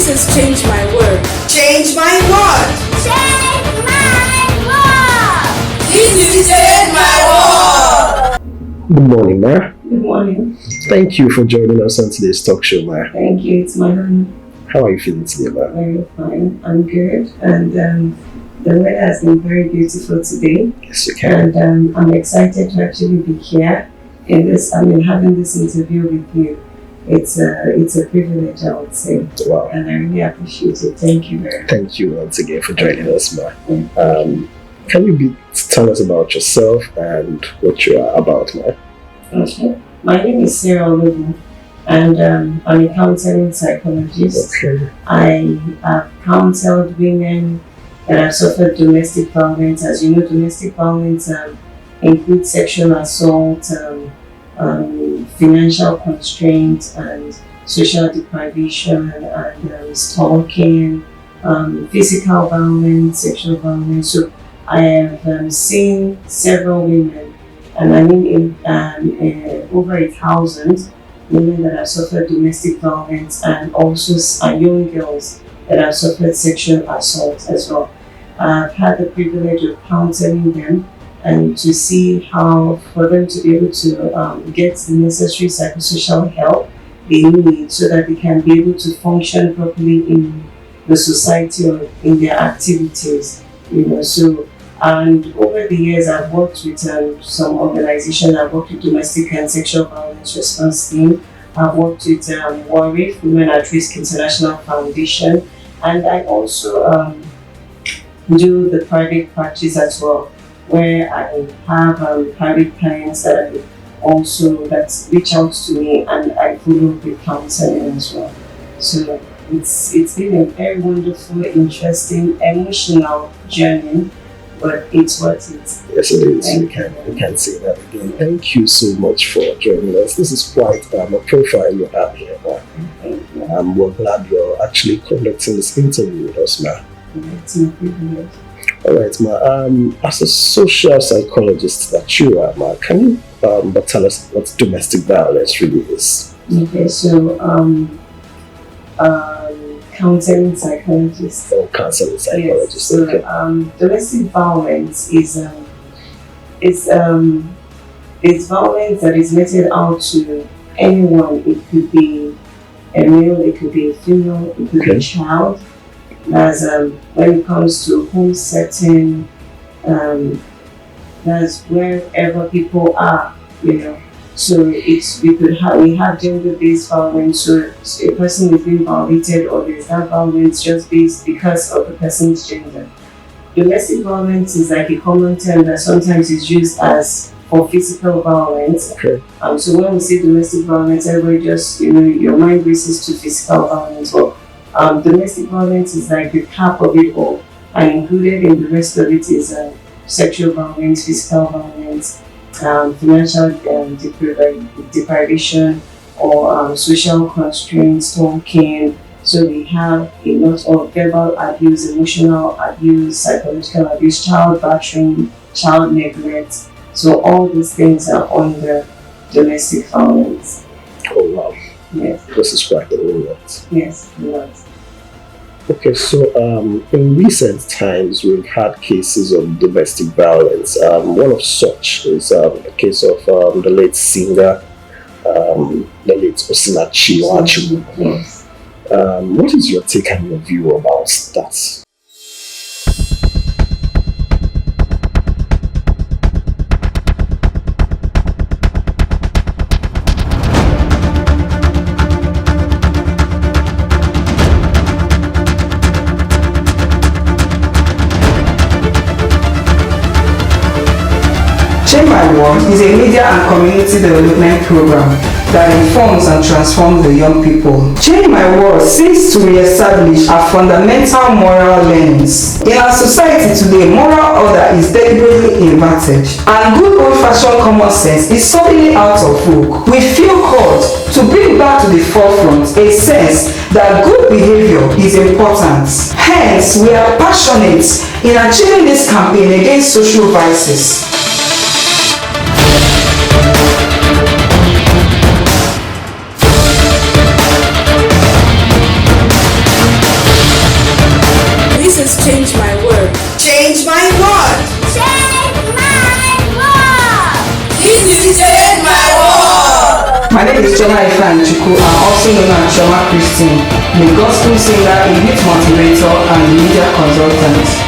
This is Change My World. Change my world. Change my world. This is Change my world. Good morning, Ma. Good morning. Thank you for joining us on today's talk show, Ma. Thank you. It's my honor. How are you feeling today, Ma? Very fine. I'm good. And the weather has been very beautiful today. Yes, you can. And I'm excited to actually be here in this. Having this interview with you. It's a privilege, I would say. Wow. And I really appreciate it. Thank you very much. Thank you once again for joining us, Ma. Yeah. Can you tell us about yourself and what you are about, Ma? Okay. My name is Ologo, and I'm a counseling psychologist. Okay. I have counseled women that have suffered domestic violence. As you know, domestic violence includes sexual assault, financial constraint, and social deprivation, and stalking, physical violence, sexual violence. So I have seen several women, and I mean over 1,000 women that have suffered domestic violence, and also young girls that have suffered sexual assault as well. I've had the privilege of counseling them and to see how for them to be able to get the necessary psychosocial help they need so that they can be able to function properly in the society or in their activities. And over the years, I've worked with some organizations. I've worked with Domestic and Sexual Violence Response Team. I've worked with WARIF, Women at Risk International Foundation, and I also do the private practice as well, where I have private clients that reach out to me, and I follow with counseling as well. So it's been a very wonderful, interesting, emotional journey. But it's worth it. Yes, it is. We can say that again. Thank you so much for joining us. This is quite a profile you have here, Ma. Thank you. We're glad you're actually conducting this interview with us, Ma. It's my privilege. All right, Ma. As a social psychologist that you are, Ma, can you tell us what domestic violence really is? Okay, so counseling psychologist. Oh, counseling psychologist. Yes. So, Okay. domestic violence is violence that is meted out to anyone. It could be a male, it could be a female, it could be a child. As when it comes to home setting, that's wherever people are, So we have gender-based violence. So a person is being violated, or there's that violence just based because of the person's gender. Domestic violence is like a common term that sometimes is used as for physical violence. Okay. So when we say domestic violence, everybody just your mind races to physical violence. But domestic violence is like the cap of it all, and included in the rest of it is sexual violence, physical violence, financial deprivation, or social constraints, stalking. So we have a lot of verbal abuse, emotional abuse, psychological abuse, child battering, child neglect. So all these things are under domestic violence. Oh, wow. Yes. This is quite a lot. Yes, a lot. Okay, so in recent times, we've had cases of domestic violence. One of such is the case of the late singer, the late Osinachi Wachu. Yes. What is your take and your view about that? Change My World is a media and community development program that informs and transforms the young people. Change My World seeks to re-establish our fundamental moral learnings. In our society today, moral order is deliberately inverted, and good old-fashioned common sense is suddenly out of vogue. We feel called to bring back to the forefront a sense that good behavior is important. Hence, we are passionate in achieving this campaign against social vices. words change my world. Change my world. Change my world. This is Change My World. My name is Choma Ifan Chuku, I'm also known as Choma Christine, the gospel singer, a youth motivator, and media consultant.